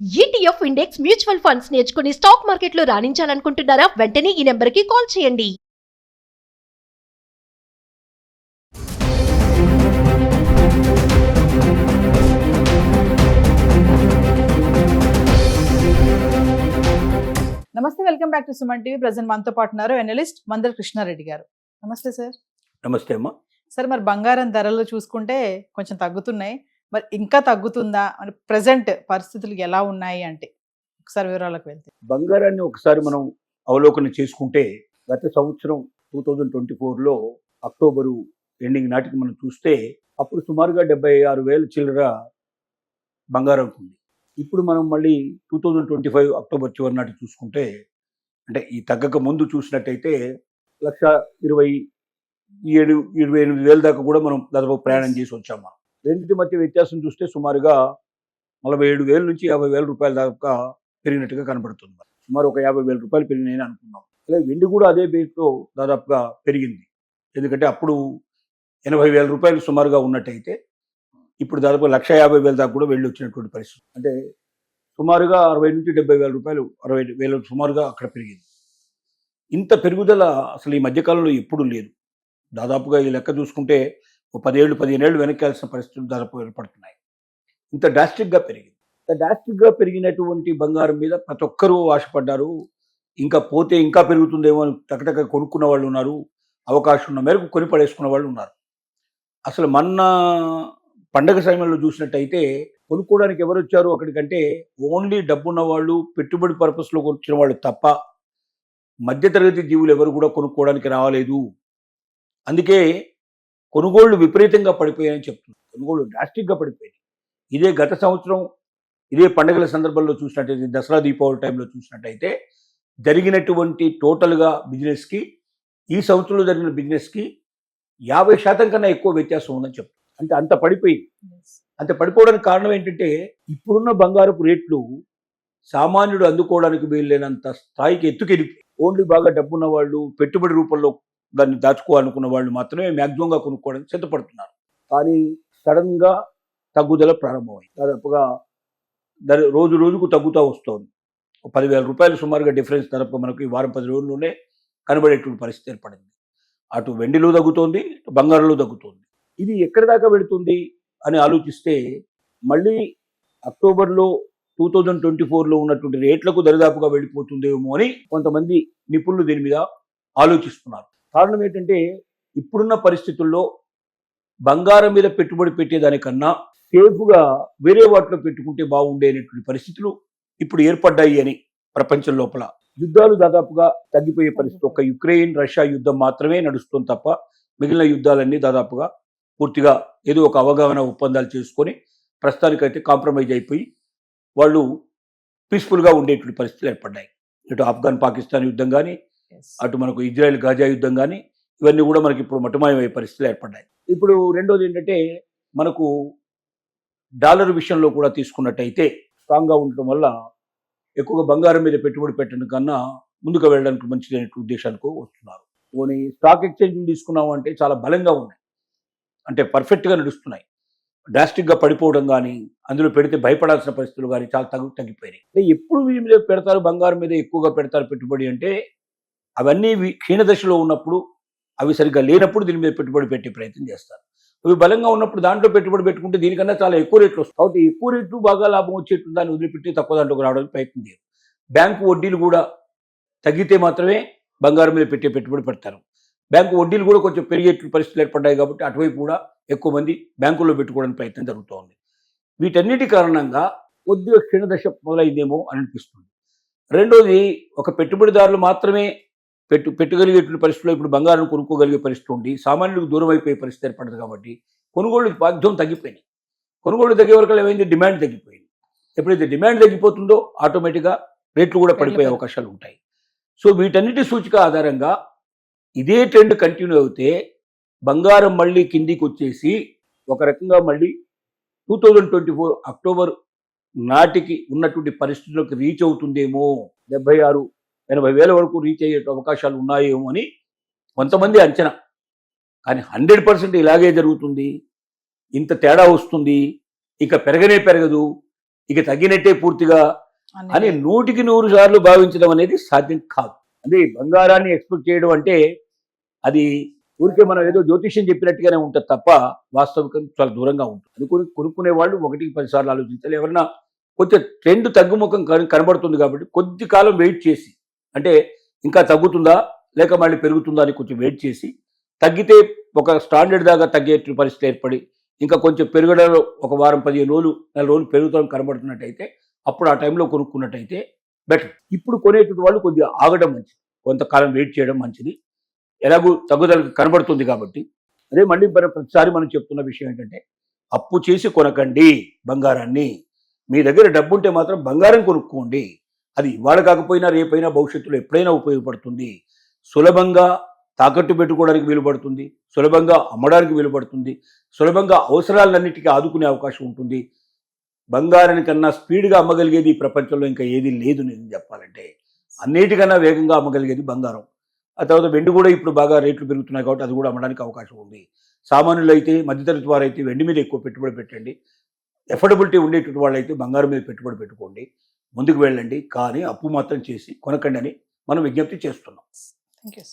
ETF index mutual funds నేర్చుకుని stock మార్కెట్లో రాణించాలనుకుంటున్నారా? వెంటనే ఈ నెంబర్కి కాల్ చేయండి. నమస్తే, welcome back to Suman TV. Present మనతో పాటు ఉన్నారు ఎనలిస్ట్ మందర్ కృష్ణారెడ్డి గారు. నమస్తే సార్. నమస్తే అమ్మా. సార్, మరి బంగారం ధరలు చూసుకుంటే కొంచెం తగ్గుతున్నాయి, మరి ఇంకా తగ్గుతుందా? మరి ప్రజెంట్ పరిస్థితులు ఎలా ఉన్నాయి అంటే ఒకసారి వివరాలకు వెళ్తే. బంగారాన్ని ఒకసారి మనం అవలోకన చేసుకుంటే గత సంవత్సరం 2024లో అక్టోబరు ఎండింగ్ నాటికి మనం చూస్తే అప్పుడు సుమారుగా 76,000 చిల్లర బంగారం ఉంది. ఇప్పుడు మనం మళ్ళీ 2025 అక్టోబర్ చివరి నాటి చూసుకుంటే, అంటే ఈ తగ్గక ముందు చూసినట్టయితే 1,27,28,000 దాకా కూడా మనం దాదాపు ప్రయాణం చేసి వచ్చాం. మనం రెండింటి మధ్య వ్యత్యాసం చూస్తే సుమారుగా 47,000 నుంచి 50,000 రూపాయల దాకా పెరిగినట్టుగా కనబడుతుంది. సుమారు ఒక 50,000 రూపాయలు పెరిగినాయని అనుకున్నాం. అలాగే వెండి కూడా అదే బేస్లో దాదాపుగా పెరిగింది. ఎందుకంటే అప్పుడు 80,000 రూపాయలు సుమారుగా ఉన్నట్టయితే ఇప్పుడు దాదాపు 1,50,000 దాకా కూడా వెళ్ళి వచ్చినటువంటి పరిస్థితి. అంటే సుమారుగా 60,000 నుంచి 70,000 రూపాయలు, 60,000 సుమారుగా అక్కడ పెరిగింది. ఇంత పెరుగుదల అసలు ఈ మధ్యకాలంలో ఎప్పుడూ లేదు. దాదాపుగా ఈ లెక్క చూసుకుంటే 10-15 ఏళ్ళు వెనక్కాల్సిన పరిస్థితులు దాదాపు ఏర్పడుతున్నాయి. ఇంత డ్రాస్టిక్గా పెరిగింది. ఇంత డ్రాస్టిక్గా పెరిగినటువంటి బంగారం మీద ప్రతి ఒక్కరూ ఆశపడ్డారు. ఇంకా పోతే ఇంకా పెరుగుతుందేమో అని టకటక కొనుక్కున్న వాళ్ళు ఉన్నారు. అవకాశం ఉన్న మేరకు కొని పడేసుకున్న వాళ్ళు ఉన్నారు. అసలు మొన్న పండగ సమయంలో చూసినట్టయితే కొనుక్కోవడానికి ఎవరు వచ్చారు అక్కడికంటే ఓన్లీ డబ్బున్న వాళ్ళు, పెట్టుబడి పర్పస్లో వచ్చిన వాళ్ళు తప్ప మధ్యతరగతి జీవులు ఎవరు కూడా కొనుక్కోవడానికి రావలేదు. అందుకే కొనుగోళ్లు విపరీతంగా పడిపోయాయని చెప్తున్నారు. కొనుగోళ్లు డ్రాస్టిక్గా పడిపోయాయి. ఇదే గత సంవత్సరం ఇదే పండుగల సందర్భంలో చూసినట్టయితే, దసరా దీపావళి టైంలో చూసినట్టయితే జరిగినటువంటి టోటల్గా బిజినెస్కి ఈ సంవత్సరంలో జరిగిన బిజినెస్కి 50% కన్నా ఎక్కువ వ్యత్యాసం ఉందని చెప్తారు. అంటే అంత పడిపోయింది. అంత పడిపోవడానికి కారణం ఏంటంటే ఇప్పుడున్న బంగారపు రేట్లు సామాన్యుడు అందుకోవడానికి వీల్లేనంత స్థాయికి ఎత్తుకెళ్ళిపోయి ఓన్లీ బాగా డబ్బున్న వాళ్ళు, పెట్టుబడి రూపంలో దాన్ని దాచుకోవాలనుకున్న వాళ్ళు మాత్రమే మ్యాక్సిమంగా కొనుక్కోవడానికి సిద్ధపడుతున్నారు. కానీ సడన్గా తగ్గుదల ప్రారంభమైంది. దాదాపుగా రోజు రోజుకు తగ్గుతూ వస్తుంది. 10,000 రూపాయలు సుమారుగా డిఫరెన్స్ దాదాపు మనకు ఈ వారం 10 రోజుల్లోనే కనబడేటువంటి పరిస్థితి ఏర్పడింది. అటు వెండిలో తగ్గుతోంది, ఇటు బంగారంలో తగ్గుతోంది. ఇది ఎక్కడి దాకా వెళుతుంది అని ఆలోచిస్తే మళ్ళీ అక్టోబర్లో 2024లో ఉన్నటువంటి రేట్లకు దరిదాపుగా వెళ్ళిపోతుందేమో అని కొంతమంది నిపుణులు దీని మీద ఆలోచిస్తున్నారు. కారణం ఏంటంటే ఇప్పుడున్న పరిస్థితుల్లో బంగారం మీద పెట్టుబడి పెట్టేదానికన్నా సేఫ్గా వేరే వాటిలో పెట్టుకుంటే బాగుండేటువంటి పరిస్థితులు ఇప్పుడు ఏర్పడ్డాయి అని ప్రపంచం లోపల. యుద్ధాలు దాదాపుగా తగ్గిపోయే పరిస్థితి. ఒక యుక్రెయిన్ రష్యా యుద్ధం మాత్రమే నడుస్తుంది తప్ప మిగిలిన యుద్ధాలన్నీ దాదాపుగా పూర్తిగా ఏదో ఒక అవగాహన ఒప్పందాలు చేసుకొని ప్రస్తుతానికైతే కాంప్రమైజ్ అయిపోయి వాళ్ళు పీస్ఫుల్గా ఉండేటువంటి పరిస్థితులు ఏర్పడ్డాయి. ఇటు ఆఫ్ఘన్ పాకిస్తాన్ యుద్ధం కానీ, అటు మనకు ఇజ్రాయెల్ గాజా యుద్ధం కానీ, ఇవన్నీ కూడా మనకి ఇప్పుడు మటుమాయమయ్యే పరిస్థితులు ఏర్పడ్డాయి. ఇప్పుడు రెండోది ఏంటంటే మనకు డాలర్ విషయంలో కూడా తీసుకున్నట్టయితే స్ట్రాంగ్గా ఉండటం వల్ల ఎక్కువగా బంగారం మీద పెట్టుబడి పెట్టడం కన్నా ముందుకు వెళ్ళడానికి మంచిదనే ఉద్దేశానికి వస్తున్నారు. పోనీ స్టాక్ ఎక్స్చేంజ్ తీసుకున్నాము అంటే చాలా బలంగా ఉన్నాయి, అంటే పర్ఫెక్ట్గా నడుస్తున్నాయి. డ్రాస్టిక్గా పడిపోవడం కానీ, అందులో పెడితే భయపడాల్సిన పరిస్థితులు కానీ చాలా తగ్గిపోయినాయి. అంటే ఎప్పుడు వీరి మీద పెడతారు, బంగారం మీద ఎక్కువగా పెడతారు పెట్టుబడి అంటే అవన్నీ క్షీణదశలో ఉన్నప్పుడు, అవి సరిగ్గా లేనప్పుడు దీని మీద పెట్టుబడి పెట్టే ప్రయత్నం చేస్తారు. అవి బలంగా ఉన్నప్పుడు దాంట్లో పెట్టుబడి పెట్టుకుంటే దీనికన్నా చాలా ఎక్కువ రేట్లు వస్తాయి. కాబట్టి ఎక్కువ రేట్లు బాగా లాభం వచ్చేట్టు దాన్ని వదిలిపెట్టి తక్కువ దాంట్లోకి రావడానికి ప్రయత్నం చేయరు. బ్యాంకు వడ్డీలు కూడా తగ్గితే మాత్రమే బంగారం మీద పెట్టే పెట్టుబడి పెడతారు. బ్యాంకు వడ్డీలు కూడా కొంచెం పెరిగే పరిస్థితులు ఏర్పడ్డాయి కాబట్టి అటువైపు కూడా ఎక్కువ మంది బ్యాంకుల్లో పెట్టుకోవడానికి ప్రయత్నం జరుగుతోంది. వీటన్నిటి కారణంగా కొద్దిగా క్షీణదశ మొదలైందేమో అని అనిపిస్తుంది. రెండోది, ఒక పెట్టుబడిదారులు మాత్రమే పెట్టగలిగేటువంటి పరిస్థితుల్లో ఇప్పుడు బంగారం కొనుక్కోగలిగే పరిస్థితి ఉండి సామాన్యులకు దూరం అయిపోయే పరిస్థితి ఏర్పడదు కాబట్టి కొనుగోళ్లు బాధ్యం తగ్గిపోయినాయి. కొనుగోళ్లు తగ్గే వరకు ఏమైంది, డిమాండ్ తగ్గిపోయింది. ఎప్పుడైతే డిమాండ్ తగ్గిపోతుందో ఆటోమేటిక్గా రేట్లు కూడా పడిపోయే అవకాశాలు ఉంటాయి. సో వీటన్నిటి సూచిక ఆధారంగా ఇదే ట్రెండ్ కంటిన్యూ అవుతే బంగారం మళ్ళీ కిందికి వచ్చేసి ఒక రకంగా మళ్ళీ 2024 అక్టోబర్ నాటికి ఉన్నటువంటి పరిస్థితులకు రీచ్ అవుతుందేమో, 76,000-80,000 వరకు రీచ్ అయ్యే అవకాశాలు ఉన్నాయేమో అని కొంతమంది అంచనా. కానీ 100% ఇలాగే జరుగుతుంది, ఇంత తేడా వస్తుంది, ఇక పెరగనే పెరగదు, ఇక తగ్గినట్టే పూర్తిగా అన్ని అని 100% భావించడం అనేది సాధ్యం కాదు. అదే బంగారాన్ని ఎక్స్పెక్ట్ చేయడం అంటే అది ఊరికే మనం ఏదో జ్యోతిష్యం చెప్పినట్టుగానే ఉంటుంది తప్ప వాస్తవికం చాలా దూరంగా ఉంటుంది. అది కొనుక్కునే వాళ్ళు 1-10 సార్లు ఆలోచించాలి. ఎవరైనా కొంచెం ట్రెండ్ తగ్గుముఖం కనబడుతుంది కాబట్టి కొద్ది కాలం వెయిట్ చేసి, అంటే ఇంకా తగ్గుతుందా లేక మళ్ళీ పెరుగుతుందా అని కొంచెం వెయిట్ చేసి, తగ్గితే ఒక స్టాండర్డ్ దాకా తగ్గే పరిస్థితి ఏర్పడి ఇంకా కొంచెం పెరగడంలో ఒక వారం 15 రోజులు నెల రోజులు పెరుగుతాం కనబడుతున్నట్టయితే అప్పుడు ఆ టైంలో కొనుక్కున్నట్టయితే బెటర్. ఇప్పుడు కొనేటువంటి వాళ్ళు కొద్దిగా ఆగడం మంచిది, కొంతకాలం వెయిట్ చేయడం మంచిది. ఎలాగూ తగ్గుదల కనబడుతుంది కాబట్టి. అదే మళ్ళీ ప్రతిసారి మనం చెప్తున్న విషయం ఏంటంటే అప్పు చేసి కొనకండి బంగారాన్ని. మీ దగ్గర డబ్బు ఉంటే మాత్రం బంగారం కొనుక్కోండి. అది ఇవాళ కాకపోయినా రేపైనా భవిష్యత్తులో ఎప్పుడైనా ఉపయోగపడుతుంది. సులభంగా తాకట్టు పెట్టుకోవడానికి వీలుపడుతుంది, సులభంగా అమ్మడానికి వీలుపడుతుంది, సులభంగా అవసరాలన్నిటికీ ఆదుకునే అవకాశం ఉంటుంది. బంగారాని కన్నా స్పీడ్గా అమ్మగలిగేది ఈ ప్రపంచంలో ఇంకా ఏది లేదు. నేను చెప్పాలంటే అన్నిటికన్నా వేగంగా అమ్మగలిగేది బంగారం. ఆ తర్వాత వెండి కూడా ఇప్పుడు బాగా రేట్లు పెరుగుతున్నాయి కాబట్టి అది కూడా అమ్మడానికి అవకాశం ఉంది. సామాన్యులు అయితే, మధ్యతరగతి వారు అయితే వెండి మీద ఎక్కువ పెట్టుబడి పెట్టండి. ఎఫర్డబిలిటీ ఉండేటువంటి వాళ్ళైతే బంగారం మీద పెట్టుబడి పెట్టుకోండి, ముందుకు వెళ్ళండి. కానీ అప్పు మాత్రం చేసి కొనకండి అని మనం విజ్ఞప్తి చేస్తున్నాం. Thank you.